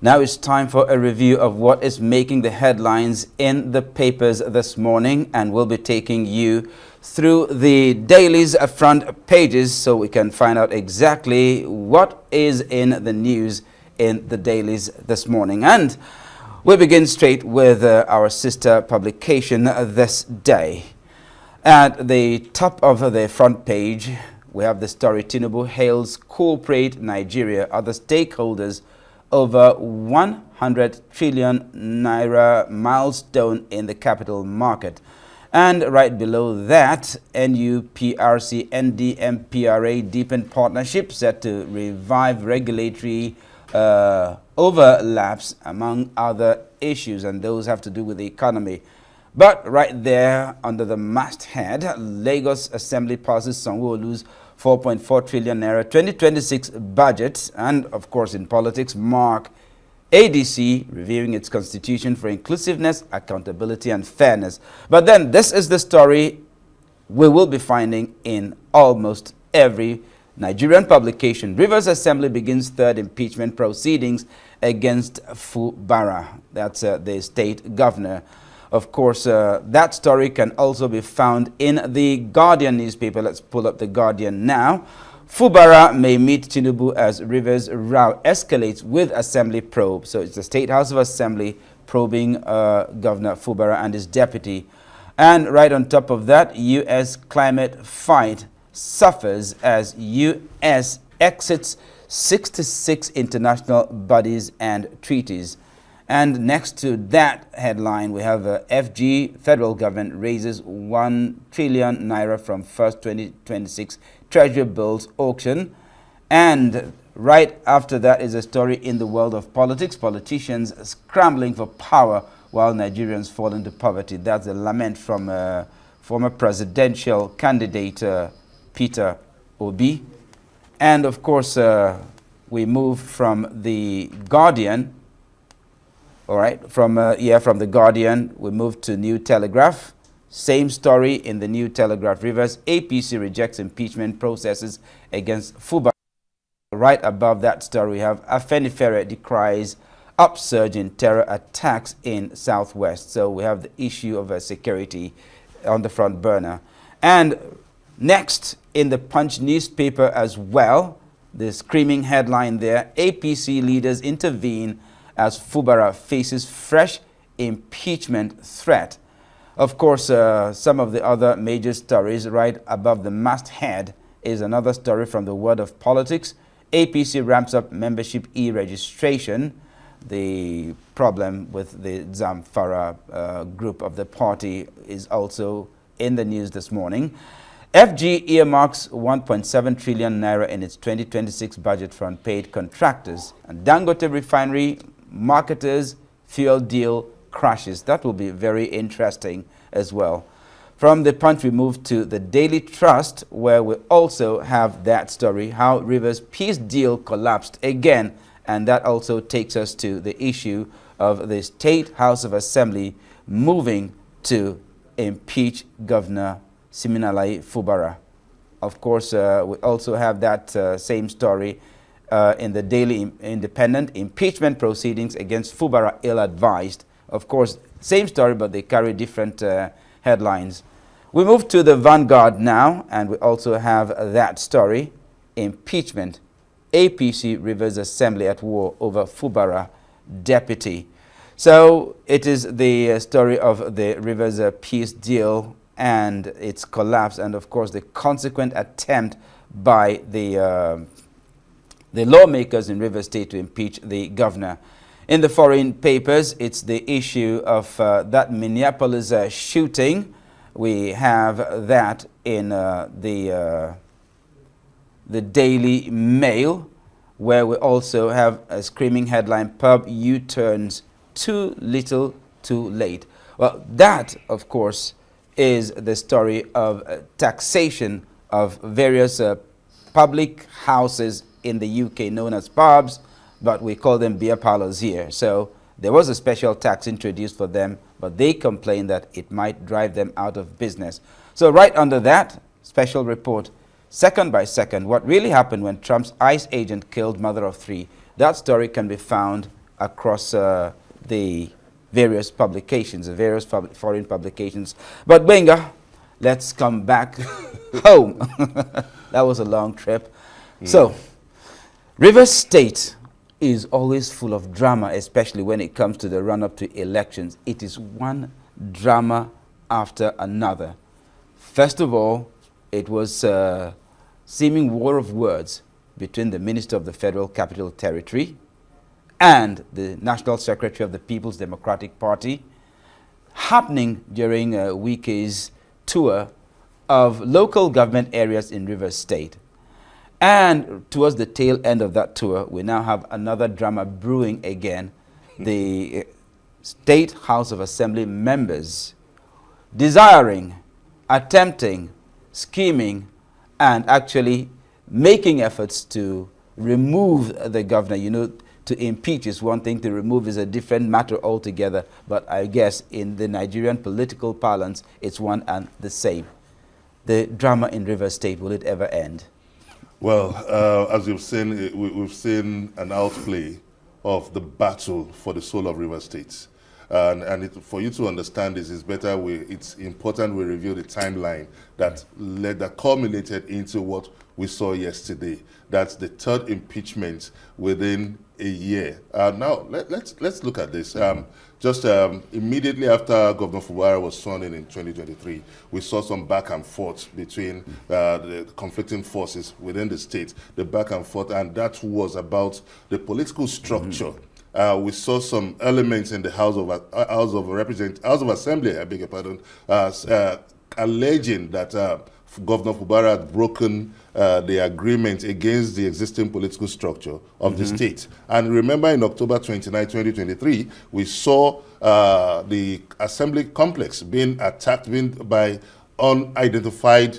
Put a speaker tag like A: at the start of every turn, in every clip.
A: Now it's time for a review of what is making the headlines in the papers this morning, and we'll be taking you through the daily's front pages so we can find out exactly what is in the news in the dailies this morning. And we begin straight with our sister publication this day. At the top of the front page, we have the story: Tinubu hails corporate Nigeria, other stakeholders over 100 trillion naira milestone in the capital market. And right below that, NUPRC, NDMPRA deepen partnership set to revive regulatory overlaps, among other issues, and those have to do with the economy. But right there under the masthead, Lagos Assembly passes Sanwo-Olu's 4.4 trillion naira 2026 budget. And of course, in politics, mark ADC reviewing its constitution for inclusiveness, accountability and fairness. But then this is the story we will be finding in almost every Nigerian publication. Rivers Assembly begins third impeachment proceedings against Fubara. That's the state governor. Of course, that story can also be found in the Guardian newspaper. Let's pull up the Guardian now. Fubara may meet Tinubu as Rivers row escalates with Assembly probe. So it's the State House of Assembly probing Governor Fubara and his deputy. And right on top of that, U.S. climate fight suffers as U.S. exits 66 international bodies and treaties. And next to that headline, we have FG, federal government raises 1 trillion naira from first 2026 treasury bills auction. And right after that is a story in the world of politics: politicians scrambling for power while Nigerians fall into poverty. That's a lament from former presidential candidate Peter Obi. And of course, we move from the Guardian. All right, from the Guardian, we move to New Telegraph. Same story in the New Telegraph. Rivers APC rejects impeachment processes against Fubara. Right above that story, we have Afenifere decries upsurge in terror attacks in Southwest. So we have the issue of security on the front burner. And next, in the Punch newspaper as well, the screaming headline there: APC leaders intervene as Fubara faces fresh impeachment threat. Of course, some of the other major stories right above the masthead is another story from the world of politics. APC ramps up membership e-registration. The problem with the Zamfara group of the party is also in the news this morning. FG earmarks 1.7 trillion naira in its 2026 budget for unpaid contractors. And Dangote refinery marketers fuel deal crashes. That will be very interesting as well. From the Punch, we move to the Daily Trust, where we also have that story: how Rivers peace deal collapsed again. And that also takes us to the issue of the State House of Assembly moving to impeach Governor Siminalayi Fubara. Of course, we also have that same story in the Daily Independent: impeachment proceedings against Fubara ill-advised. Of course, same story, but they carry different headlines. We move to the Vanguard now, and we also have that story: impeachment. APC Rivers Assembly at war over Fubara deputy. So it is the story of the Rivers peace deal and its collapse, and of course the consequent attempt by the lawmakers in Rivers State to impeach the governor. In the foreign papers, it's the issue of that Minneapolis shooting. We have that in the Daily Mail, where we also have a screaming headline: Pub U-turns too little, too late. Well, that, of course, is the story of taxation of various public houses in the UK known as pubs, but we call them beer parlors here. So there was a special tax introduced for them, but they complained that it might drive them out of business. So right under that special report, second by second, what really happened when Trump's ICE agent killed mother of three. That story can be found across the various publications, the various foreign publications. But Benga, let's come back home. That was a long trip. So, Rivers State is always full of drama, especially when it comes to the run-up to elections. It is one drama after another. First of all, it was a seeming war of words between the Minister of the Federal Capital Territory and the National Secretary of the People's Democratic Party, happening during Wike's tour of local government areas in Rivers State. And towards the tail end of that tour, we now have another drama brewing again. The State House of Assembly members desiring, attempting, scheming, and actually making efforts to remove the governor. You know, to impeach is one thing, to remove is a different matter altogether. But I guess in the Nigerian political parlance, it's one and the same. The drama in Rivers State, will it ever end?
B: Well, as you've seen, we've seen an outplay of the battle for the soul of Rivers State. For you to understand this, it's important we review the timeline that culminated into what we saw yesterday. That's the third impeachment within a year. Now, let's look at this. Immediately after Governor Fubara was sworn in 2023, we saw some back and forth between the conflicting forces within the state, the back and forth, and that was about the political structure. We saw some elements in the House of Assembly, I beg your pardon, alleging that Governor Fubara had broken the agreement against the existing political structure of the state. And remember, in October 29, 2023, we saw the assembly complex being attacked by unidentified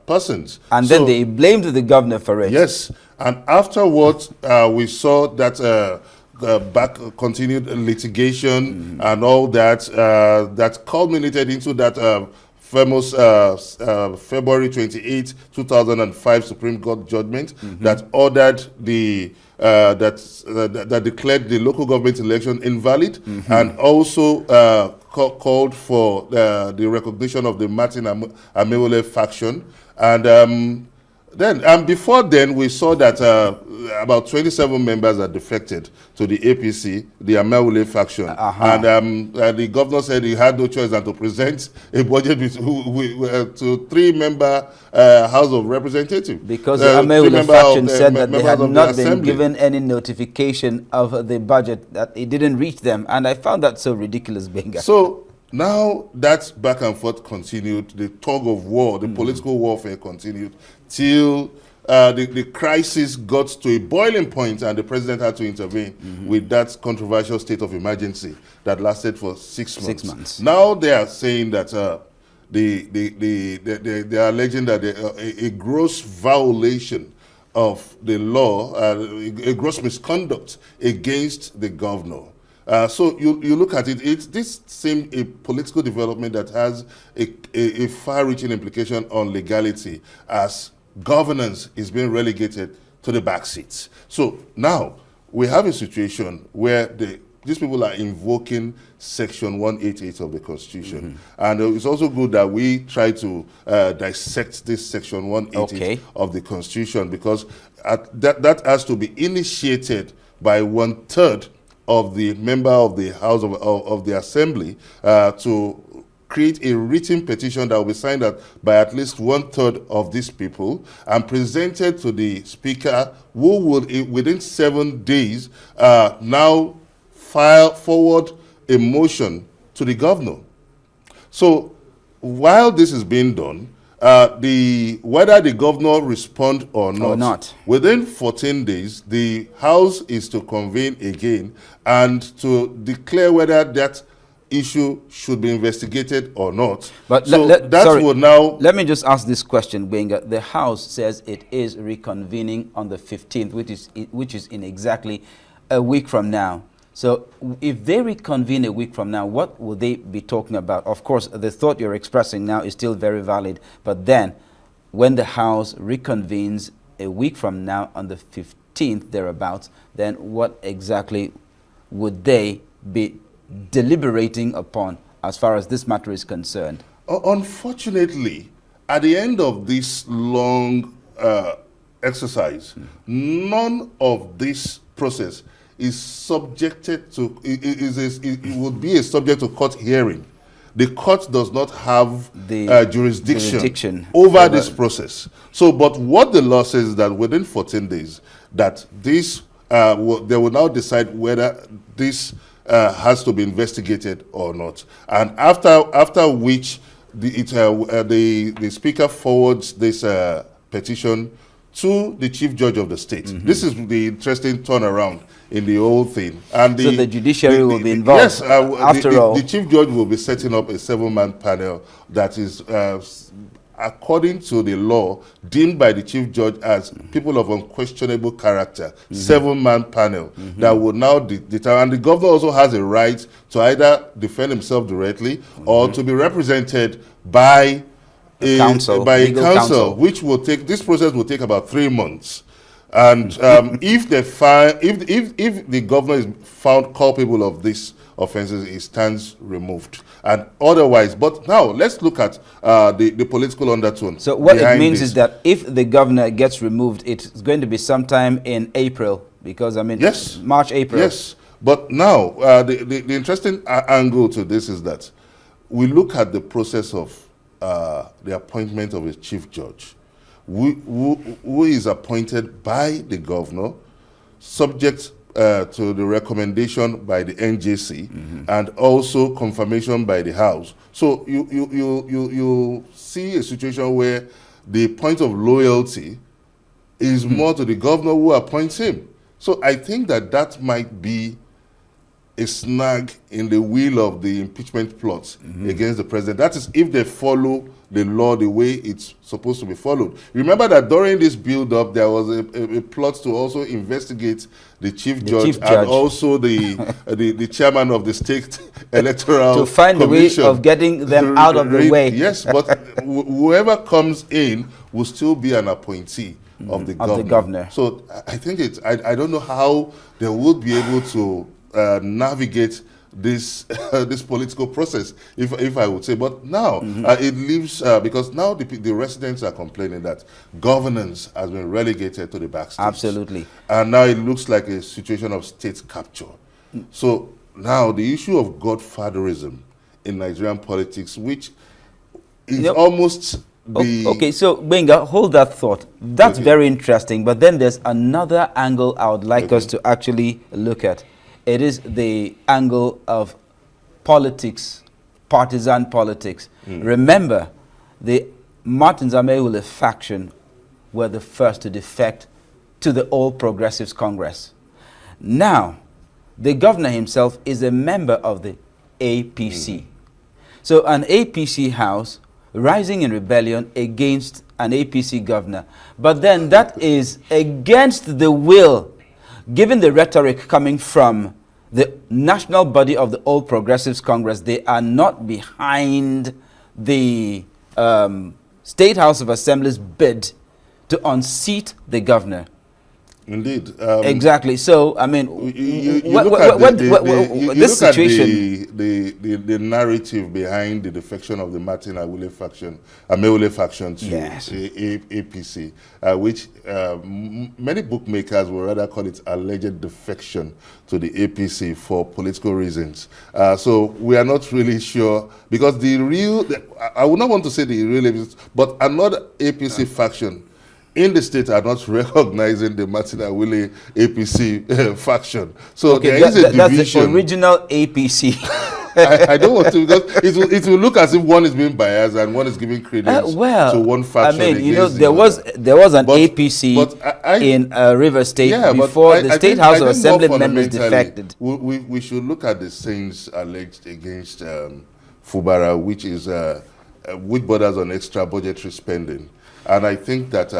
B: persons.
A: And then they blamed the governor for it.
B: Yes. And afterwards, we saw that continued litigation and all that, that culminated into that famous February 28, 2005 Supreme Court judgment that ordered that declared the local government election invalid and also called for the recognition of the Martin Amewole faction. And before then, we saw that about 27 members are defected to the APC, the Amewole faction. And the governor said he had no choice than to present a budget to three-member House of Representatives.
A: Because the Amewole faction said that they had not been given any notification of the budget, that it didn't reach them. And I found that so ridiculous, Benga.
B: So now that back and forth continued, the tug of war, the political warfare continued, till the crisis got to a boiling point and the president had to intervene with that controversial state of emergency that lasted for 6 months.
A: 6 months.
B: Now they are saying that they are alleging that a gross violation of the law, a gross misconduct against the governor. So you look at it, this seems a political development that has a far-reaching implication on legality, as governance is being relegated to the back seats. So now we have a situation where these people are invoking Section 188 of the Constitution. And it's also good that we try to dissect this Section 188 of the Constitution, because that has to be initiated by 1/3 of the member of the House of the Assembly to create a written petition that will be signed by at least 1/3 of these people and presented to the Speaker, who would, within 7 days, now forward a motion to the governor. So while this is being done, whether the governor respond or not, within 14 days, the House is to convene again and to declare whether that issue should be investigated or not.
A: But
B: so
A: let me just ask this question, Benga. The House says it is reconvening on the 15th, which is in exactly a week from now. So if they reconvene a week from now, what will they be talking about? Of course, the thought you're expressing now is still very valid. But then, when the House reconvenes a week from now on the 15th, thereabouts, then what exactly would they be deliberating upon as far as this matter is concerned?
B: Unfortunately, at the end of this long exercise, none of this process is subjected to, it would be a subject to court hearing. The court does not have
A: The
B: jurisdiction over this process. So, but what the law says is that within 14 days, that this, they will now decide whether this has to be investigated or not. And after which, the speaker forwards this petition to the chief judge of the state. This is the interesting turnaround in the whole thing. And
A: so the judiciary will be involved.
B: Yes,
A: after all,
B: the chief judge will be setting up a 7-man panel that is, according to the law, deemed by the chief judge as people of unquestionable character. 7-man panel that will now determine. And the governor also has a right to either defend himself directly or to be represented by a council, which will take, this process will take about 3 months. And if the governor is found culpable of these offenses, he stands removed. And otherwise, but now let's look at the political undertone.
A: So what it means is that if the governor gets removed, it's going to be sometime in April, because I mean,
B: yes,
A: March, April.
B: Yes, but now the interesting angle to this is that we look at the process of the appointment of a chief judge, who is appointed by the governor, subject to the recommendation by the NJC, and also confirmation by the House. So you see a situation where the point of loyalty is more to the governor who appoints him. So I think that might be a snag in the wheel of the impeachment plots against the president. That is, if they follow the law the way it's supposed to be followed. Remember that during this build-up, there was a plot to also investigate the chief judge and also the chairman of the state electoral
A: to find
B: commission.
A: a way of getting them out of the way.
B: Yes, but whoever comes in will still be an appointee of the governor. So I think I don't know how they would be able to navigate this this political process, if I would say. But now it leaves, because now the residents are complaining that governance has been relegated to the backstage.
A: Absolutely.
B: And now it looks like a situation of state capture. So now the issue of godfatherism in Nigerian politics, which is almost the...
A: Okay, so Benga, hold that thought. That's very interesting. But then there's another angle I would like us to actually look at. It is the angle of politics, partisan politics. Remember, the Martin Zameule faction were the first to defect to the All Progressives Congress. Now, the governor himself is a member of the APC. So an APC house rising in rebellion against an APC governor. But then that is against the will, given the rhetoric coming from the national body of the All Progressives Congress. They are not behind the State House of Assembly's bid to unseat the governor.
B: Indeed.
A: Exactly. So, I mean,
B: this situation... The narrative behind the defection of the Martin Ameule faction to APC, which many bookmakers would rather call it alleged defection to the APC for political reasons. So we are not really sure, because I would not want to say the real, but another APC faction in the state are not recognizing the Martin Awile APC faction. So there is a division.
A: That's the original APC.
B: I don't want to, because it will look as if one is being biased and one is giving credence to one faction.
A: I mean, you know, there was an APC in River State before the State House of Assembly members defected.
B: We should look at the sins alleged against Fubara, which borders on extra budgetary spending. And I think that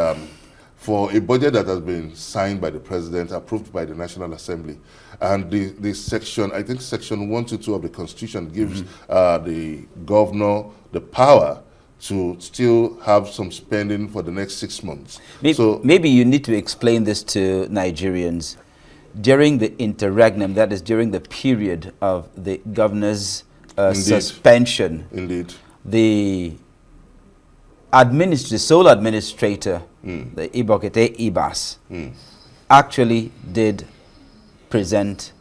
B: for a budget that has been signed by the president, approved by the National Assembly, and the section, I think section 122 of the Constitution gives the governor the power to still have some spending for the next 6 months.
A: Maybe you need to explain this to Nigerians. during the interregnum, that is during the period of the governor's
B: Indeed.
A: suspension,
B: Indeed.
A: the sole administrator, the Ibokete Ibas, actually did present.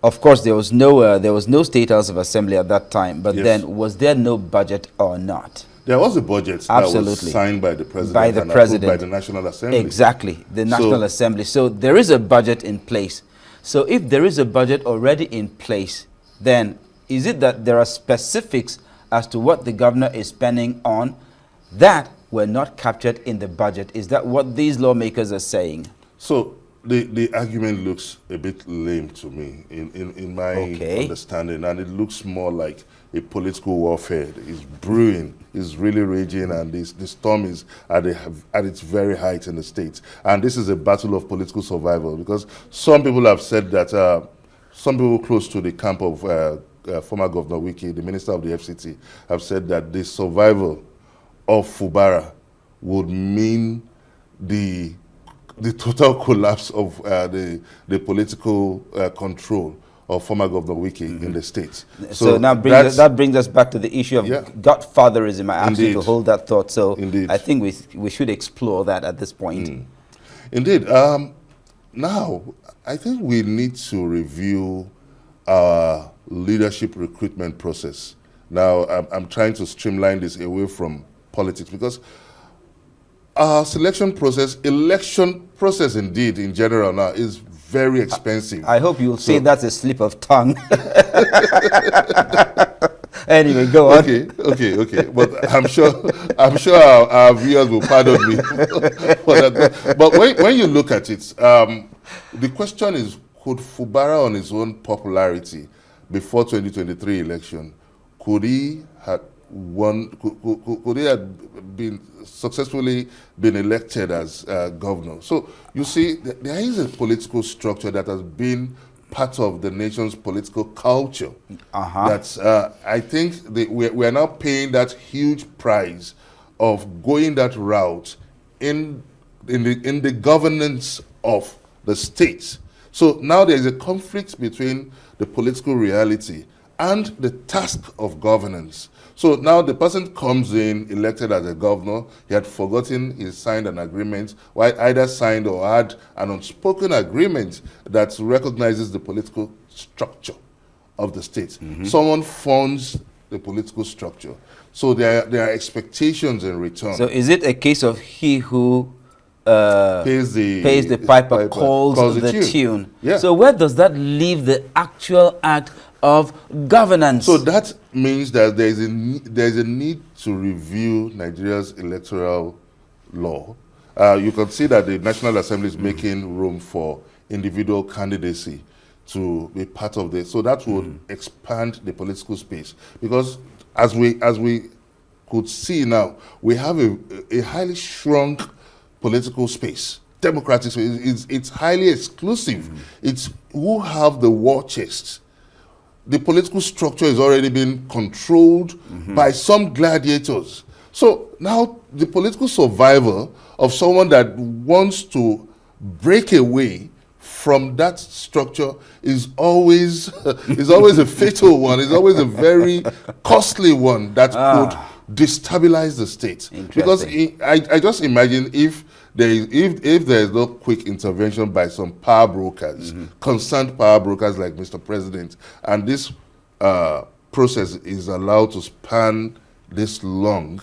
A: Of course, there was no State House of Assembly at that time, but
B: Yes.
A: then was there no budget or not?
B: There was a budget
A: Absolutely.
B: that was signed by the president
A: By the
B: and
A: president.
B: approved by the National Assembly.
A: Exactly, the National Assembly. So there is a budget in place. So if there is a budget already in place, then is it that there are specifics as to what the governor is spending on that were not captured in the budget? Is that what these lawmakers are saying?
B: So the argument looks a bit lame to me in my understanding, and it looks more like a political warfare is brewing, is really raging, and the storm is at its very height in the States. And this is a battle of political survival, because some people have said that, some people close to the camp of former Governor Wiki, the Minister of the FCT, have said that the survival of Fubara would mean the total collapse of the political control of former Governor Wiki in the States.
A: So now that brings us back to the issue of godfatherism. I asked you to hold that thought. So I think we should explore that at this point.
B: Indeed. Now, I think we need to review our leadership recruitment process. Now, I'm trying to streamline this away from politics, because our election process indeed in general now is very expensive.
A: I hope you'll say that's a slip of tongue. Anyway, go on.
B: Okay. But I'm sure our viewers will pardon me for that. But when you look at it, the question is, could Fubara on his own popularity before 2023 election, could he have been successfully been elected as governor? So you see, there is a political structure that has been part of the nation's political culture. That's I think we are now paying that huge price of going that route in the governance of the state. So now there is a conflict between the political reality and the task of governance. So now the person comes in, elected as a governor, he had forgotten he signed an agreement, either signed or had an unspoken agreement that recognizes the political structure of the state. Someone funds the political structure. So there are expectations in return.
A: So is it a case of he who pays the piper calls the tune?
B: Yeah.
A: So where does that leave the actual act of governance?
B: So that means that there is a need to review Nigeria's electoral law. You can see that the National Assembly is making room for individual candidacy to be part of this. So that would expand the political space, because as we could see now, we have a highly shrunk political space, democratic space. It's highly exclusive. It's who have the war chest. The political structure is already being controlled by some gladiators. So now the political survival of someone that wants to break away from that structure is always a fatal one. It's always a very costly one that could destabilize the state. Because I just imagine if there is no quick intervention by some power brokers, concerned power brokers like Mr. President, and this process is allowed to span this long,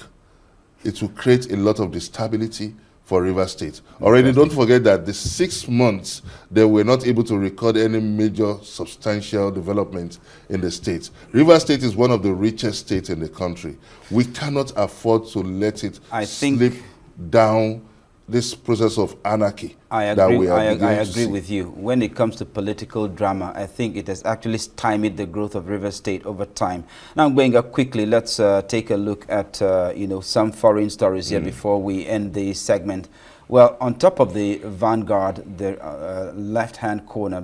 B: it will create a lot of instability for Rivers State. Already, don't forget that the 6 months they were not able to record any major substantial development in the state. Rivers State is one of the richest states in the country. We cannot afford to let it slip down this process of anarchy.
A: I agree with you. When it comes to political drama, I think it has actually stymied the growth of Rivers State over time. Now, going up quickly, let's take a look at some foreign stories here before we end the segment. Well, on top of the Vanguard, the left-hand corner,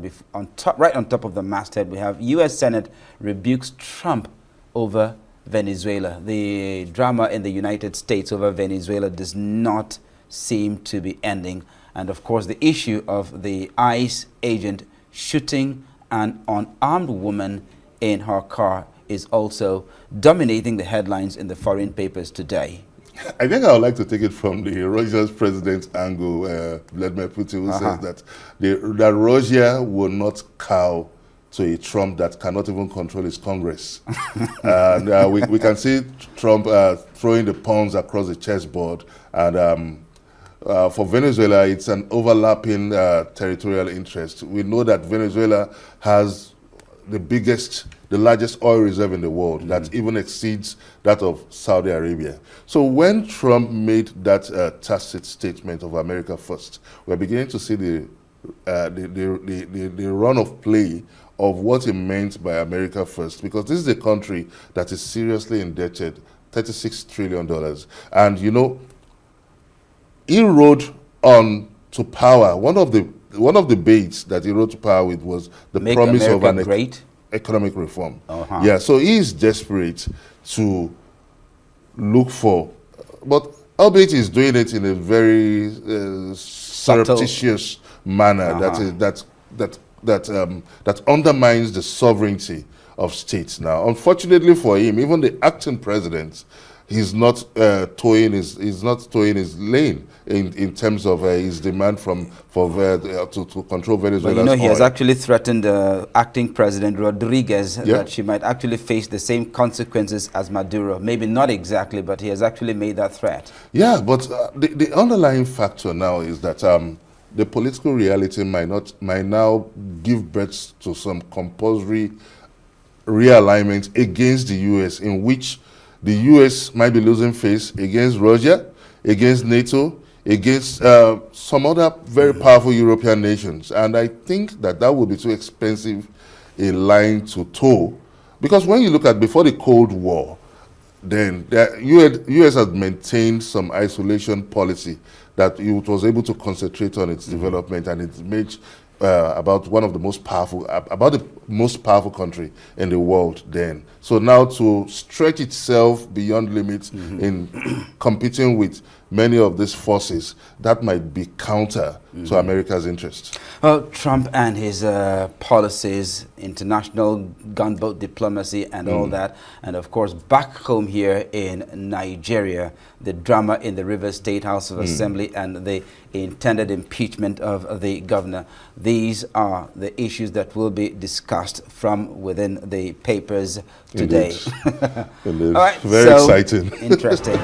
A: right on top of the masthead, we have U.S. Senate rebukes Trump over Venezuela. The drama in the United States over Venezuela does not seem to be ending. And of course, the issue of the ICE agent shooting an unarmed woman in her car is also dominating the headlines in the foreign papers today.
B: I think I would like to take it from the Russia's president's angle, Vladimir Putin, who says that that Russia will not cow to a Trump that cannot even control his Congress. And we can see Trump throwing the pawns across the chessboard. And for Venezuela, it's an overlapping territorial interest. We know that Venezuela has the largest oil reserve in the world that even exceeds that of Saudi Arabia. So when Trump made that tacit statement of America first, we're beginning to see the run of play of what he meant by America first, because this is a country that is seriously indebted, $36 trillion. And you know, he rode on to power. One of the baits that he rode to power with was the promise
A: America
B: of an economic reform. Yeah, so he is desperate to look for, but albeit he's doing it in a very surreptitious manner that undermines the sovereignty of states. Now, unfortunately for him, even the acting president, he's not towing his lane in terms of his demand to control Venezuela's
A: But you know, he has
B: oil.
A: actually threatened acting President Rodriguez that she might actually face the same consequences as Maduro. Maybe not exactly, but he has actually made that threat.
B: Yeah, but the underlying factor now is that the political reality might now give birth to some compulsory realignment against the U.S., in which the U.S. might be losing face against Russia, against NATO, against some other very powerful European nations. And I think that would be too expensive a line to toe. Because when you look at before the Cold War, then the U.S. has maintained some isolation policy that it was able to concentrate on its development and its image about the most powerful country in the world then. So now to stretch itself beyond limits in competing with many of these forces, that might be counter to America's interests.
A: Well, Trump and his policies, international gunboat diplomacy and all that, and of course back home here in Nigeria, the drama in the Rivers State House of Assembly and the intended impeachment of the governor. These are the issues that will be discussed from within the papers today.
B: Indeed.
A: All right,
B: Very exciting.
A: Interesting.